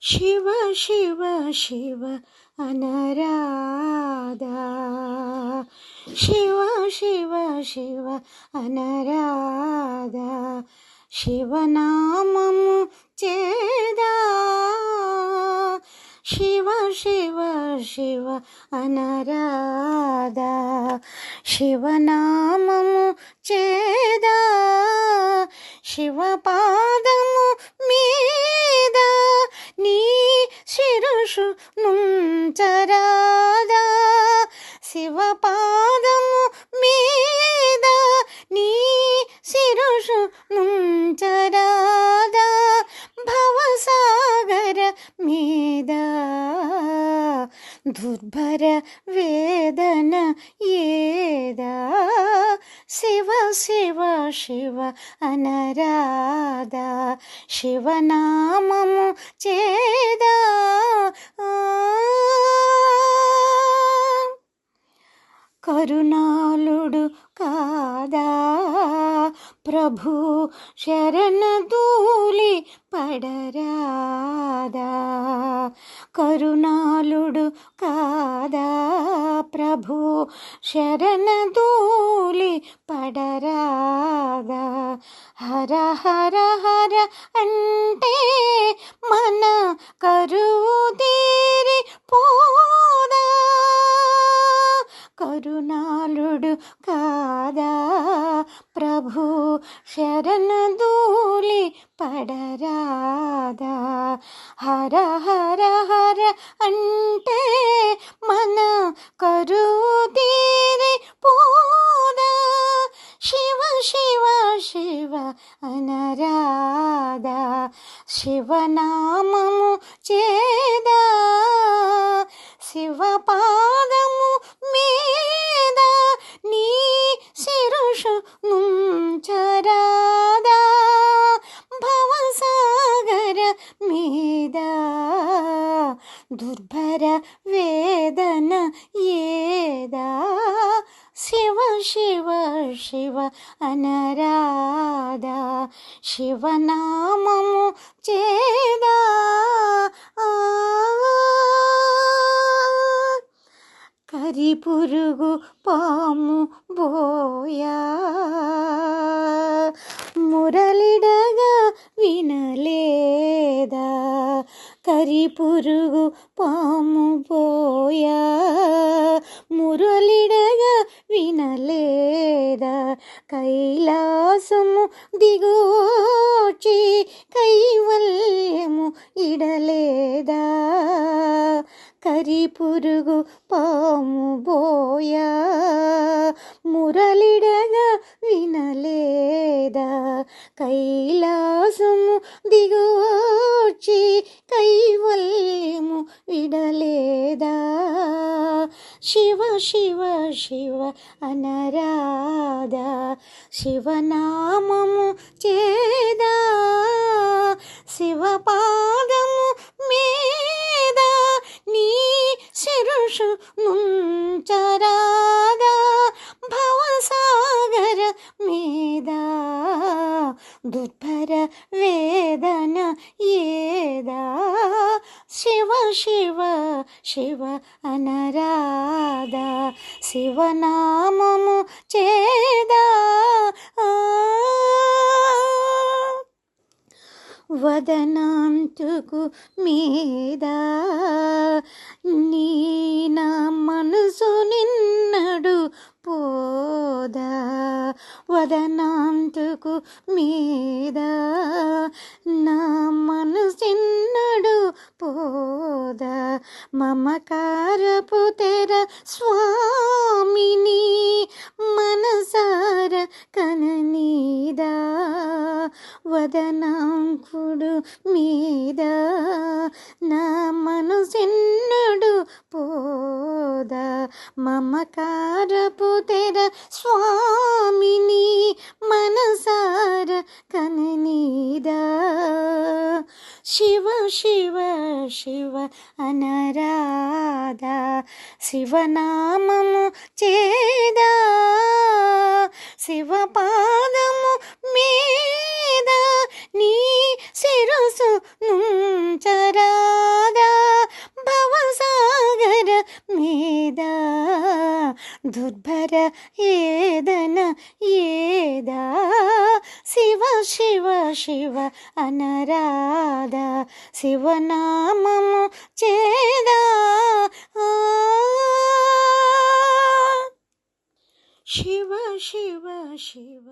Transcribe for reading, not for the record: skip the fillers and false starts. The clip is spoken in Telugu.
శివ శివ శివ అనరాధా, శివ శివ శివ అనరాధా, శివనామము చేదా, శివ శివ శివ అనరాధా, శివనామము చేదా, శివ పాదము మీద నీ శిరసు నుంచరాదా, శివ పాదము మీద నీ శిరసు నుంచరాదా, భవసాగర మీద దుర్భర వేదన ఏదా, శివ శివ శివ అనరాధా, శివనామము చేదా. కరుణాళుడు కాదా ప్రభు, శరణదూలి పడరాదా, కరుణాళుడు కాదా ప్రభు, శరణదూలి పడరాదా, హర హర హర అంటే మన కరువు తీరి పోదా, కరుణాళుడు కాదా ప్రభు, శరణదూలి పడరాదా, హర హర హర అంటే మన కరువు తీరి పోదా, శివ శివ శివ అనరాధా, శివనామము చేదా, శివ పాదము మీద నీ శిరసు నుంచరాదా, భవసాగర మీద దుర్భర వేదన ఏదా, శివ శివ శివ అనరాధా, శివనామము చేదా. కరిపురుగు పాము బోయా మురళిడగా వినలేదా, కరిపురుగు పాము బోయా మురళిడగా వినలేదా, కైలాసము దిగోచి కైవల్యము ఇడలేదా, కరిపురుగు పాము బోయా మురళిడగా వినలేదా, కైలాసము దిగోచి కైవల్యము విడలేదా, శివ శివ శివ అనరాధా, శివనామము చేదా, శివ పాదము మీద నీ శిరసు నుంచరాదా, భవసాగర మీద దుర్భర వేదన ఏదా, శివ శివ శివ అనరాధా, శివనామము చేదా. వదనాంతుకు మీద నీ నా మనసు నిన్నడు పోదా, వదనాంతుకు మీద నా మనసిన్నడు పోదా, మమకారపు తెర స్వామిని మనసార కననీదా, వదనాంకుడు మీద నా మనసిన్నడు పోదా, మమకారపు తెర స్వామిని మనసార కననీదా, శివ శివ శివ అనరాధా, శివనామము చేదా, శివ పాదము మీద నీ శిరసు నుంచరా దుర్భర ఏదన ఏదా శివ శివ శివ అనరాధ శివనామము చేదా శివ శివ శివ